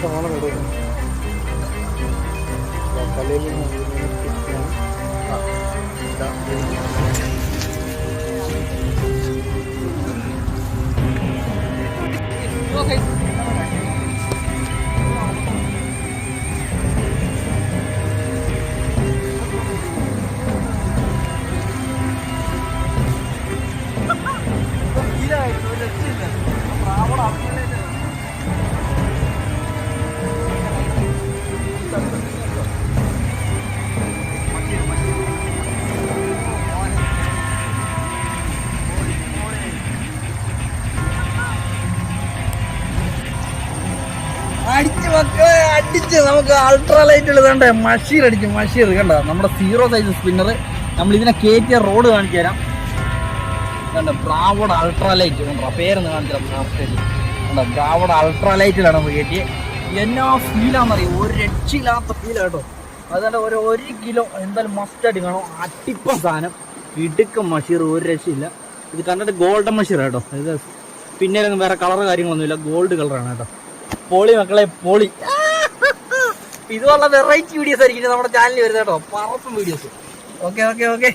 സവാള കൊടുക്കും. തലയിൽ അടിച്ച് മക്കളെ അടിച്ച് നമുക്ക് അൾട്രാ ലൈറ്റ് ഉള്ളതുകൊണ്ട് മഷീർ അടിക്കും. മഷീർ കണ്ട നമ്മുടെ 0 സൈസ് സ്പിന്നർ. നമ്മൾ ഇതിനെ കയറ്റിയ റോഡ് കാണിച്ചു തരാം. കണ്ട ബ്രാവോഡ് അൾട്രാ ലൈറ്റ് കണ്ടോ, പേരൊന്ന് കാണിച്ചു തരാം. കണ്ടോ ബ്രാവോഡ് അൾട്രാ ലൈറ്റിലാണ് നമ്മൾ കയറ്റിയത്. എന്നാ ഫീലാണെന്നറിയാം, ഒരു രക്ഷയില്ലാത്ത ഫീലാണ് കേട്ടോ. അതുകൊണ്ട് 1 കിലോ എന്തായാലും മസ്റ്റായിട്ട് കാണും. അട്ടിപ്പ സാധനം ഇടുക്കം മഷീർ, ഒരു രക്ഷയില്ല. ഇത് കണ്ടിട്ട് ഗോൾഡൻ മഷീർ കേട്ടോ. ഇത് പിന്നെ വേറെ കളർ കാര്യങ്ങളൊന്നുമില്ല, ഗോൾഡ് കളറാണ് കേട്ടോ. പൊളി മക്കളെ പൊളി. ഇതുപോലുള്ള വെറൈറ്റി വീഡിയോസ് ആയിരിക്കും നമ്മുടെ ചാനലിൽ വരുന്നത് കേട്ടോ, പറപ്പം വീഡിയോസ്. ഓക്കെ.